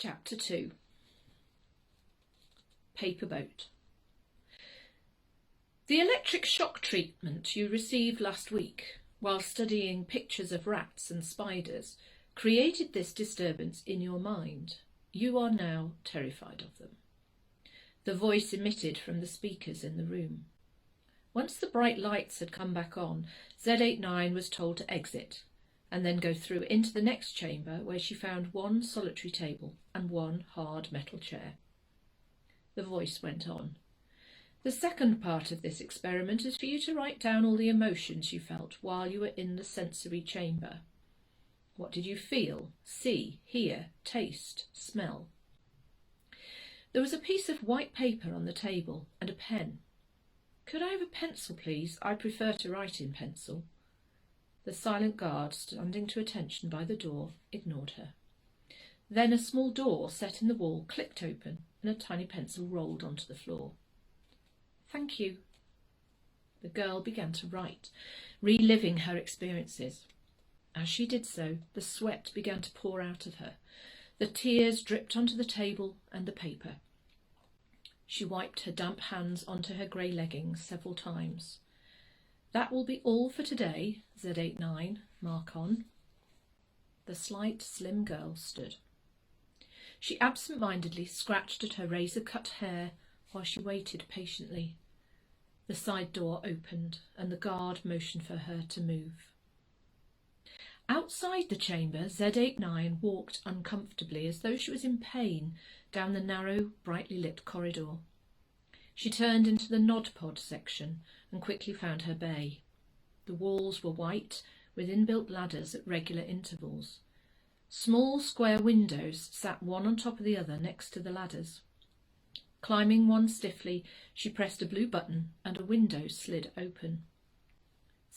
Chapter 2. Paper Boat. The electric shock treatment you received last week while studying pictures of rats and spiders created this disturbance in your mind. You are now terrified of them. The voice emitted from the speakers in the room. Once the bright lights had come back on, Z89 was told to exit and then go through into the next chamber, where she found one solitary table and one hard metal chair. The voice went on. The second part of this experiment is for you to write down all the emotions you felt while you were in the sensory chamber. What did you feel, see, hear, taste, smell? There was a piece of white paper on the table and a pen. Could I have a pencil, please? I prefer to write in pencil. The silent guard, standing to attention by the door, ignored her. Then a small door set in the wall clicked open and a tiny pencil rolled onto the floor. Thank you. The girl began to write, reliving her experiences. As she did so, the sweat began to pour out of her. The tears dripped onto the table and the paper. She wiped her damp hands onto her grey leggings several times. That will be all for today, Z89, mark on. The slight, slim girl stood. She absent-mindedly scratched at her razor-cut hair while she waited patiently. The side door opened and the guard motioned for her to move. Outside the chamber, Z89 walked uncomfortably as though she was in pain down the narrow, brightly lit corridor. She turned into the Nod Pod section and quickly found her bay. The walls were white, with inbuilt ladders at regular intervals. Small square windows sat one on top of the other next to the ladders. Climbing one stiffly, she pressed a blue button and a window slid open.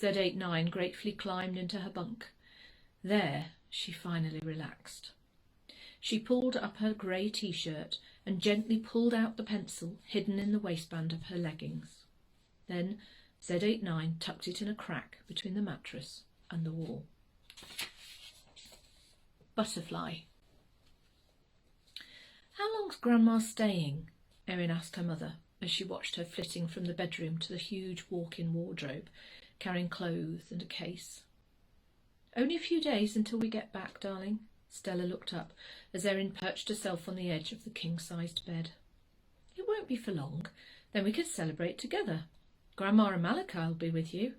Z89 gratefully climbed into her bunk. There she finally relaxed. She pulled up her grey t-shirt and gently pulled out the pencil hidden in the waistband of her leggings. Then Z89 tucked it in a crack between the mattress and the wall. Butterfly. How long's Grandma staying? Erin asked her mother as she watched her flitting from the bedroom to the huge walk-in wardrobe, carrying clothes and a case. Only a few days until we get back, darling. Stella looked up as Erin perched herself on the edge of the king-sized bed. It won't be for long. Then we can celebrate together. Grandma and Malachi will be with you.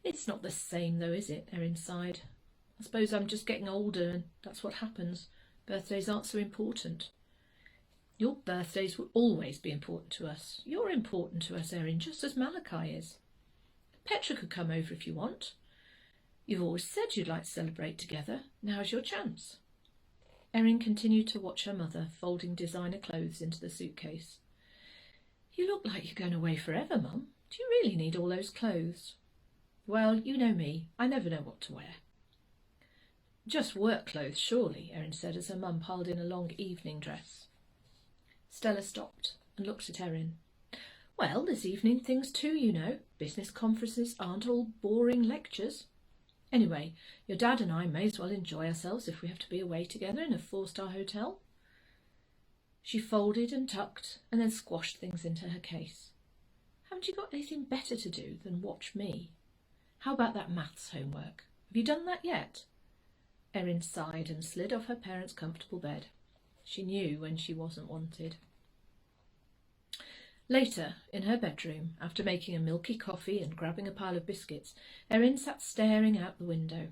It's not the same though, is it? Erin sighed. I suppose I'm just getting older and that's what happens. Birthdays aren't so important. Your birthdays will always be important to us. You're important to us, Erin, just as Malachi is. Petra could come over if you want. You've always said you'd like to celebrate together. Now's your chance. Erin continued to watch her mother folding designer clothes into the suitcase. You look like you're going away forever, Mum. Do you really need all those clothes? Well, you know me. I never know what to wear. Just work clothes, surely, Erin said as her mum piled in a long evening dress. Stella stopped and looked at Erin. Well, there's evening things too, you know. Business conferences aren't all boring lectures. Anyway, your dad and I may as well enjoy ourselves if we have to be away together in a 4-star hotel. She folded and tucked and then squashed things into her case. Haven't you got anything better to do than watch me? How about that maths homework? Have you done that yet? Erin sighed and slid off her parents' comfortable bed. She knew when she wasn't wanted. Later, in her bedroom, after making a milky coffee and grabbing a pile of biscuits, Erin sat staring out the window.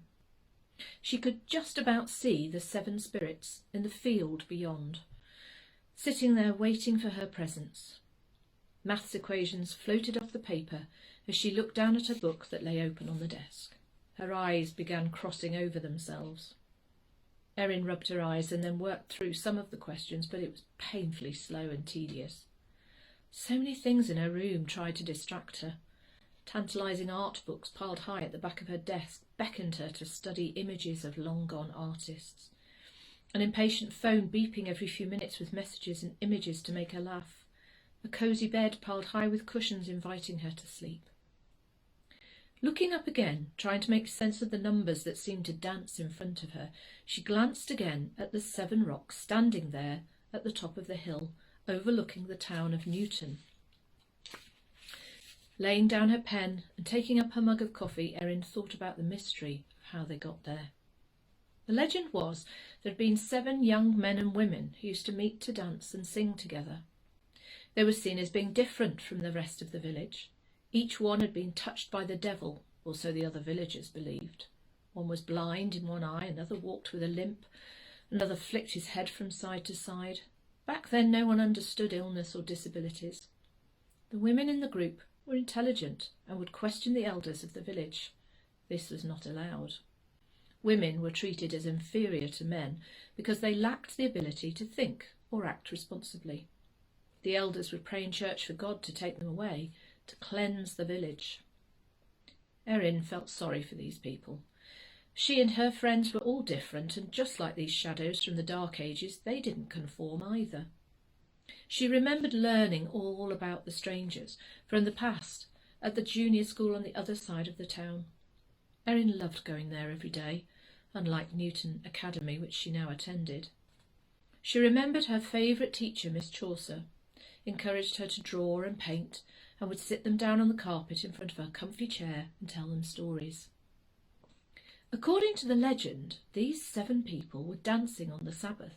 She could just about see the 7 spirits in the field beyond, sitting there waiting for her presence. Maths equations floated off the paper as she looked down at her book that lay open on the desk. Her eyes began crossing over themselves. Erin rubbed her eyes and then worked through some of the questions, but it was painfully slow and tedious. So many things in her room tried to distract her. Tantalising art books piled high at the back of her desk beckoned her to study images of long-gone artists. An impatient phone beeping every few minutes with messages and images to make her laugh. A cosy bed piled high with cushions inviting her to sleep. Looking up again, trying to make sense of the numbers that seemed to dance in front of her, she glanced again at the 7 rocks standing there at the top of the hill, overlooking the town of Newton. Laying down her pen and taking up her mug of coffee, Erin thought about the mystery of how they got there. The legend was there had been 7 young men and women who used to meet to dance and sing together. They were seen as being different from the rest of the village. Each one had been touched by the devil, or so the other villagers believed. One was blind in one eye, another walked with a limp, another flicked his head from side to side. Back then no one understood illness or disabilities. The women in the group were intelligent and would question the elders of the village. This was not allowed. Women were treated as inferior to men because they lacked the ability to think or act responsibly. The elders would pray in church for God to take them away, to cleanse the village. Erin felt sorry for these people. She and her friends were all different, and just like these shadows from the Dark Ages, they didn't conform either. She remembered learning all about the strangers from the past at the junior school on the other side of the town. Erin loved going there every day, unlike Newton Academy, which she now attended. She remembered her favourite teacher, Miss Chaucer, encouraged her to draw and paint, and would sit them down on the carpet in front of her comfy chair and tell them stories. According to the legend, these 7 people were dancing on the Sabbath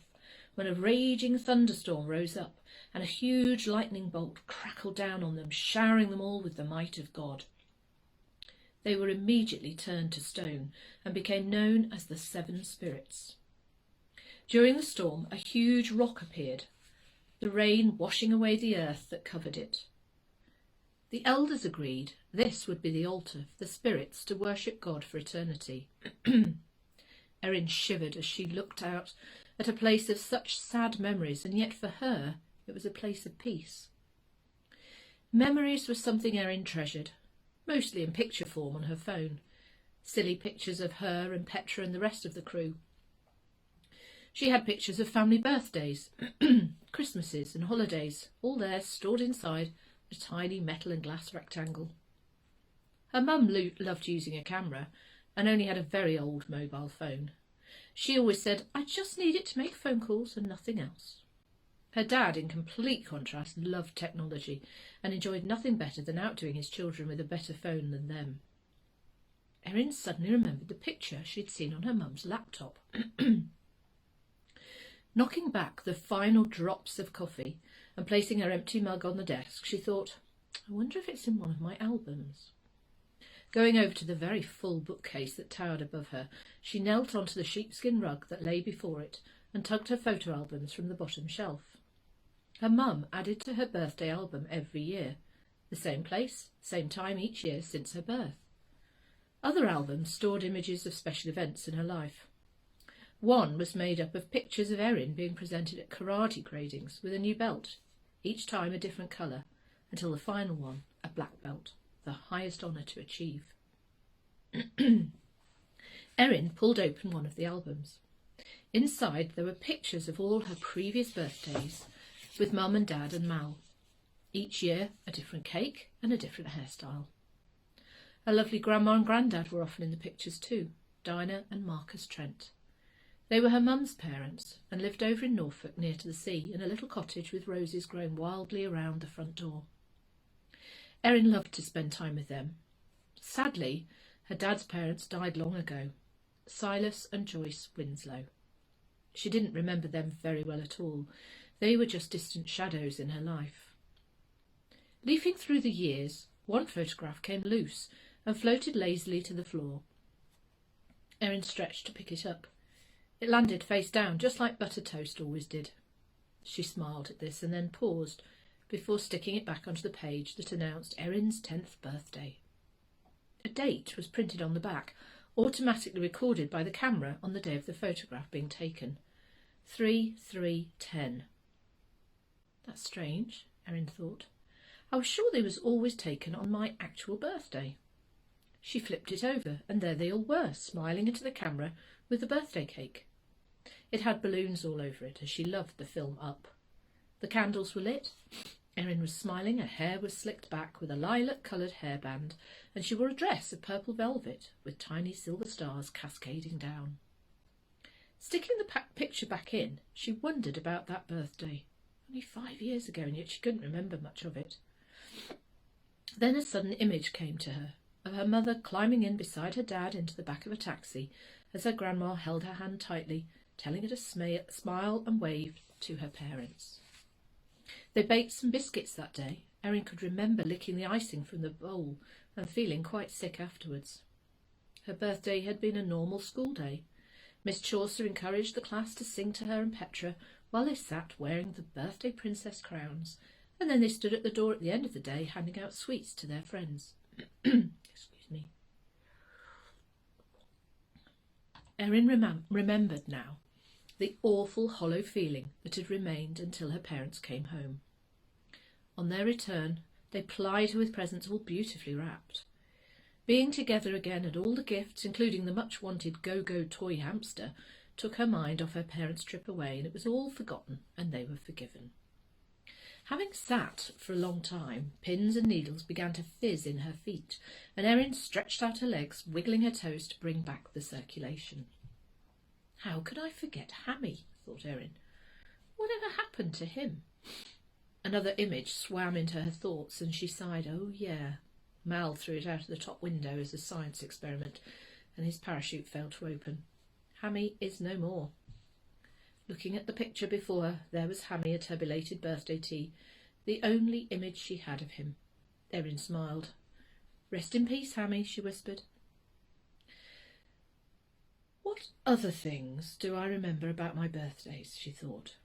when a raging thunderstorm rose up and a huge lightning bolt crackled down on them, showering them all with the might of God. They were immediately turned to stone and became known as the 7 spirits. During the storm, a huge rock appeared, the rain washing away the earth that covered it. The elders agreed this would be the altar for the spirits to worship God for eternity. Erin shivered as she looked out at a place of such sad memories, and yet for her it was a place of peace. Memories were something Erin treasured, mostly in picture form on her phone, silly pictures of her and Petra and the rest of the crew. She had pictures of family birthdays, Christmases and holidays, all there stored inside a tiny metal and glass rectangle. Her mum loved using a camera and only had a very old mobile phone. She always said, "I just need it to make phone calls and nothing else." Her dad, in complete contrast, loved technology and enjoyed nothing better than outdoing his children with a better phone than them. Erin suddenly remembered the picture she'd seen on her mum's laptop. Knocking back the final drops of coffee and placing her empty mug on the desk, she thought, I wonder if it's in one of my albums. Going over to the very full bookcase that towered above her, she knelt onto the sheepskin rug that lay before it and tugged her photo albums from the bottom shelf. Her mum added to her birthday album every year, the same place, same time each year since her birth. Other albums stored images of special events in her life. One was made up of pictures of Erin being presented at karate gradings with a new belt, each time a different colour, until the final one, a black belt, the highest honour to achieve. Erin pulled open one of the albums. Inside there were pictures of all her previous birthdays with Mum and Dad and Mal. Each year a different cake and a different hairstyle. Her lovely Grandma and Grandad were often in the pictures too, Dinah and Marcus Trent. They were her mum's parents and lived over in Norfolk near to the sea in a little cottage with roses growing wildly around the front door. Erin loved to spend time with them. Sadly, her dad's parents died long ago, Silas and Joyce Winslow. She didn't remember them very well at all. They were just distant shadows in her life. Leafing through the years, one photograph came loose and floated lazily to the floor. Erin stretched to pick it up. It landed face down, just like butter toast always did. She smiled at this and then paused before sticking it back onto the page that announced Erin's 10th birthday. A date was printed on the back, automatically recorded by the camera on the day of the photograph being taken. 3/3/10. That's strange, Erin thought. I was sure they was always taken on my actual birthday. She flipped it over, and there they all were, smiling into the camera with the birthday cake. It had balloons all over it, as she loved the film Up. The candles were lit, Erin was smiling, her hair was slicked back with a lilac-coloured hairband, and she wore a dress of purple velvet with tiny silver stars cascading down. Sticking the picture back in, she wondered about that birthday. Only 5 years ago, and yet she couldn't remember much of it. Then a sudden image came to her, of her mother climbing in beside her dad into the back of a taxi as her grandma held her hand tightly, telling her to smile and wave to her parents. They baked some biscuits that day. Erin could remember licking the icing from the bowl and feeling quite sick afterwards. Her birthday had been a normal school day. Miss Chaucer encouraged the class to sing to her and Petra while they sat wearing the birthday princess crowns, and then they stood at the door at the end of the day handing out sweets to their friends. Excuse me. Erin remembered now the awful hollow feeling that had remained until her parents came home. On their return, they plied her with presents all beautifully wrapped. Being together again and all the gifts, including the much-wanted go-go toy hamster, took her mind off her parents' trip away, and it was all forgotten, and they were forgiven. Having sat for a long time, pins and needles began to fizz in her feet, and Erin stretched out her legs, wiggling her toes to bring back the circulation. How could I forget Hammy, thought Erin. Whatever happened to him? Another image swam into her thoughts, and she sighed. Oh, yeah. Mal threw it out of the top window as a science experiment, and his parachute failed to open. Hammy is no more. Looking at the picture before her, there was Hammy at her belated birthday tea, the only image she had of him. Erin smiled. Rest in peace, Hammy, she whispered. What other things do I remember about my birthdays, she thought.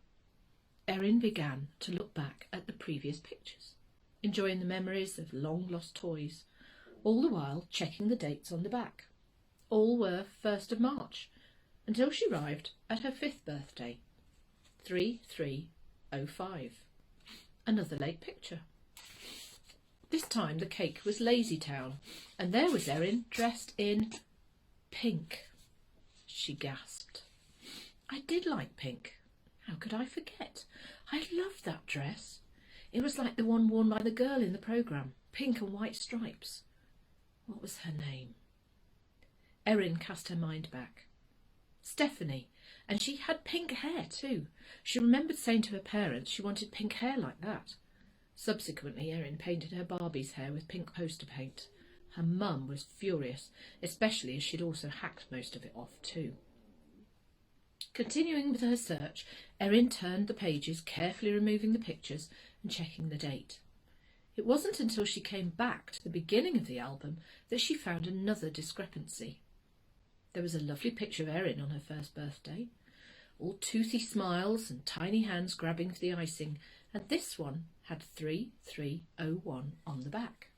Erin began to look back at the previous pictures, enjoying the memories of long-lost toys, all the while checking the dates on the back. All were 1st of March, until she arrived at her 5th birthday, 3305. Another late picture. This time the cake was Lazy Town, and there was Erin dressed in pink. She gasped. I did like pink. How could I forget? I loved that dress. It was like the one worn by the girl in the programme, pink and white stripes. What was her name? Erin cast her mind back. Stephanie, and she had pink hair too. She remembered saying to her parents she wanted pink hair like that. Subsequently, Erin painted her Barbie's hair with pink poster paint. Her mum was furious, especially as she'd also hacked most of it off too. Continuing with her search, Erin turned the pages, carefully removing the pictures and checking the date. It wasn't until she came back to the beginning of the album that she found another discrepancy. There was a lovely picture of Erin on her 1st birthday, all toothy smiles and tiny hands grabbing for the icing, and this one had 3301 on the back.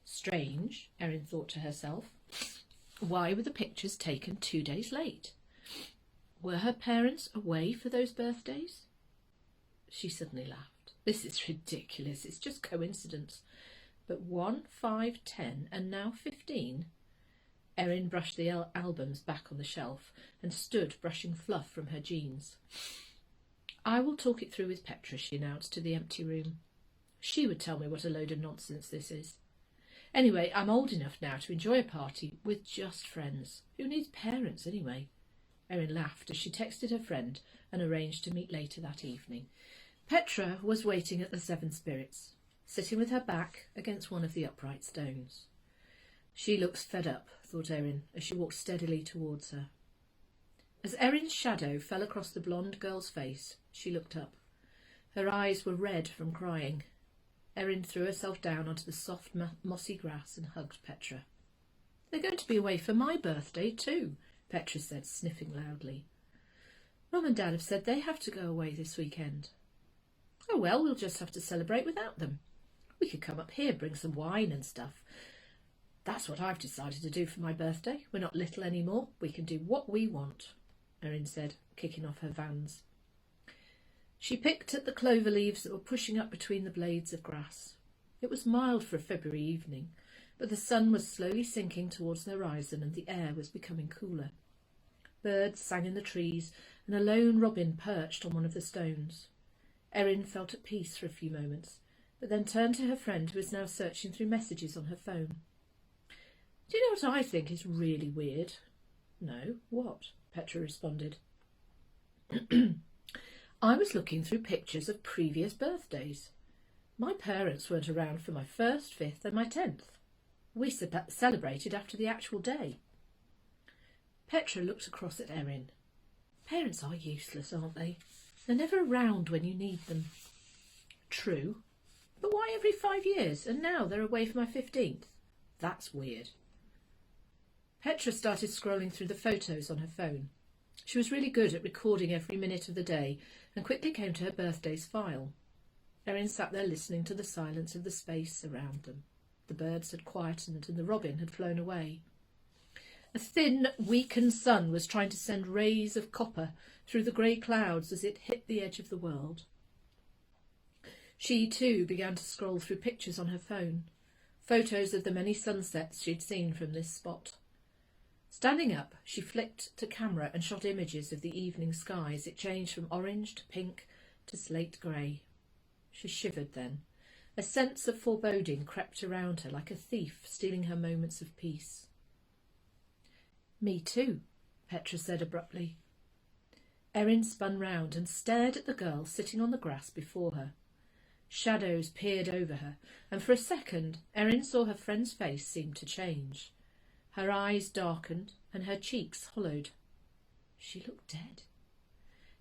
Strange, Erin thought to herself. Why were the pictures taken 2 days late? Were her parents away for those birthdays? She suddenly laughed. This is ridiculous. It's just coincidence. But 1, 5, 10, and now 15? Erin brushed the albums back on the shelf and stood brushing fluff from her jeans. I will talk it through with Petra, she announced to the empty room. She would tell me what a load of nonsense this is. Anyway, I'm old enough now to enjoy a party with just friends. Who needs parents anyway? Erin laughed as she texted her friend and arranged to meet later that evening. Petra was waiting at the Seven Spirits, sitting with her back against one of the upright stones. She looks fed up, thought Erin, as she walked steadily towards her. As Erin's shadow fell across the blonde girl's face, she looked up. Her eyes were red from crying. Erin threw herself down onto the soft, mossy grass and hugged Petra. They're going to be away for my birthday too, Petra said, sniffing loudly. Mum and Dad have said they have to go away this weekend. Oh well, we'll just have to celebrate without them. We could come up here, bring some wine and stuff. That's what I've decided to do for my birthday. We're not little anymore. We can do what we want, Erin said, kicking off her Vans. She picked at the clover leaves that were pushing up between the blades of grass. It was mild for a February evening, but the sun was slowly sinking towards the horizon and the air was becoming cooler. Birds sang in the trees and a lone robin perched on one of the stones. Erin felt at peace for a few moments, but then turned to her friend, who was now searching through messages on her phone. "Do you know what I think is really weird?" "No, what?" Petra responded. "I was looking through pictures of previous birthdays. My parents weren't around for my 1st, 5th and my 10th. We celebrated after the actual day." Petra looked across at Erin. "Parents are useless, aren't they? They're never around when you need them." "True. But why every 5 years? And now they're away for my 15th. That's weird." Petra started scrolling through the photos on her phone. She was really good at recording every minute of the day and quickly came to her birthdays file. Erin sat there listening to the silence of the space around them. The birds had quietened and the robin had flown away. A thin, weakened sun was trying to send rays of copper through the grey clouds as it hit the edge of the world. She, too, began to scroll through pictures on her phone, photos of the many sunsets she'd seen from this spot. Standing up, she flicked to camera and shot images of the evening sky as it changed from orange to pink to slate grey. She shivered then. A sense of foreboding crept around her like a thief stealing her moments of peace. "Me too," Petra said abruptly. Erin spun round and stared at the girl sitting on the grass before her. Shadows peered over her, and for a second Erin saw her friend's face seem to change. Her eyes darkened and her cheeks hollowed. She looked dead.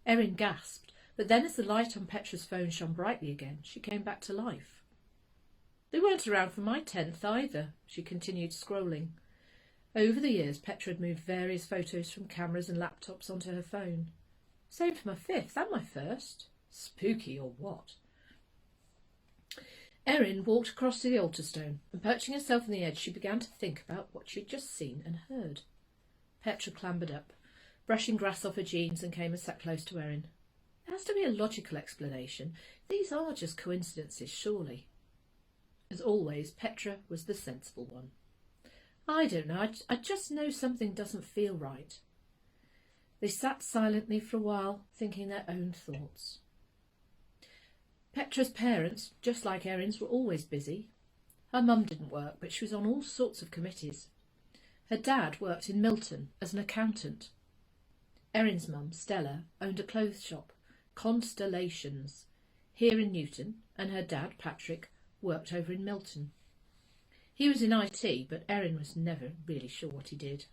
Erin gasped, but then as the light on Petra's phone shone brightly again, she came back to life. "They weren't around for my 10th either," she continued scrolling. Over the years, Petra had moved various photos from cameras and laptops onto her phone. "Same for my 5th and my 1st. Spooky or what?" Erin walked across to the altar stone, and perching herself on the edge, she began to think about what she had just seen and heard. Petra clambered up, brushing grass off her jeans, and came and sat close to Erin. "There has to be a logical explanation. These are just coincidences, surely." As always, Petra was the sensible one. "I don't know. I just know something doesn't feel right." They sat silently for a while, thinking their own thoughts. Petra's parents, just like Erin's, were always busy. Her mum didn't work, but she was on all sorts of committees. Her dad worked in Milton as an accountant. Erin's mum, Stella, owned a clothes shop, Constellations, here in Newton, and her dad, Patrick, worked over in Milton. He was in IT, but Erin was never really sure what he did.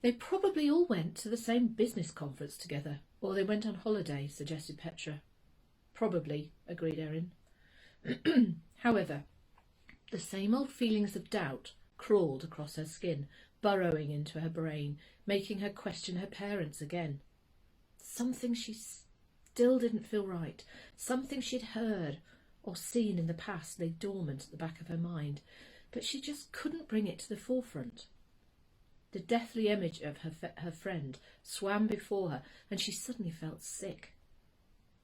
"They probably all went to the same business conference together, or they went on holiday," suggested Petra. "Probably," agreed Erin. However, the same old feelings of doubt crawled across her skin, burrowing into her brain, making her question her parents again. Something she still didn't feel right, something she'd heard or seen in the past lay dormant at the back of her mind, but she just couldn't bring it to the forefront. The deathly image of her friend swam before her, and she suddenly felt sick.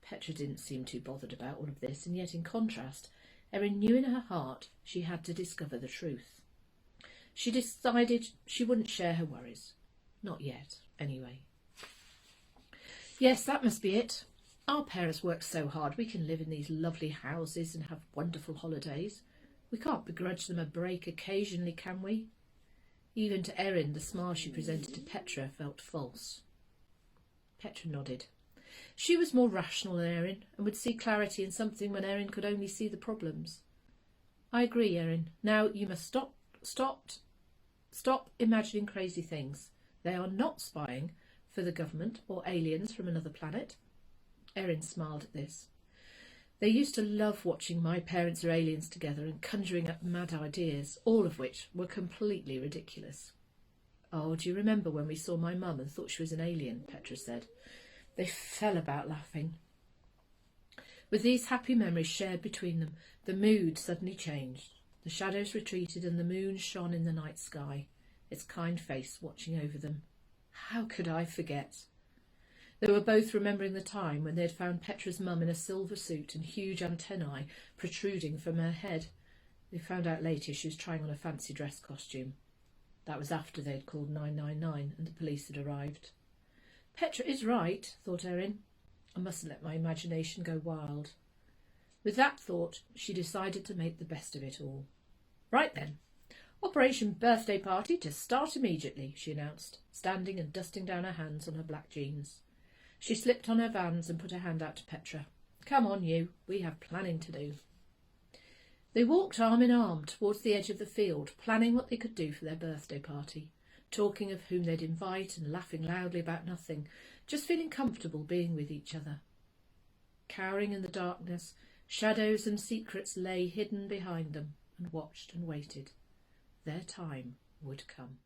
Petra didn't seem too bothered about all of this, and yet in contrast, Erin knew in her heart she had to discover the truth. She decided she wouldn't share her worries. Not yet, anyway. "Yes, that must be it. Our parents worked so hard we can live in these lovely houses and have wonderful holidays. We can't begrudge them a break occasionally, can we?" Even to Erin, the smile she presented to Petra felt false. Petra nodded. She was more rational than Erin and would see clarity in something when Erin could only see the problems. "I agree, Erin. Now you must stop imagining crazy things. They are not spying for the government or aliens from another planet." Erin smiled at this. "They used to love watching my parents or aliens together and conjuring up mad ideas, all of which were completely ridiculous." "Oh, do you remember when we saw my mum and thought she was an alien?" Petra said. They fell about laughing. With these happy memories shared between them, the mood suddenly changed. The shadows retreated and the moon shone in the night sky, its kind face watching over them. How could I forget? They were both remembering the time when they had found Petra's mum in a silver suit and huge antennae protruding from her head. They found out later she was trying on a fancy dress costume. That was after they had called 999 and the police had arrived. "Petra is right," thought Erin. I mustn't let my imagination go wild. With that thought, she decided to make the best of it all. Right then, Operation Birthday Party to start immediately, she announced, standing and dusting down her hands on her black jeans. She slipped on her Vans and put her hand out to Petra. Come on, you. We have planning to do. They walked arm in arm towards the edge of the field, planning what they could do for their birthday party, talking of whom they'd invite and laughing loudly about nothing, just feeling comfortable being with each other. Cowering in the darkness, shadows and secrets lay hidden behind them and watched and waited. Their time would come.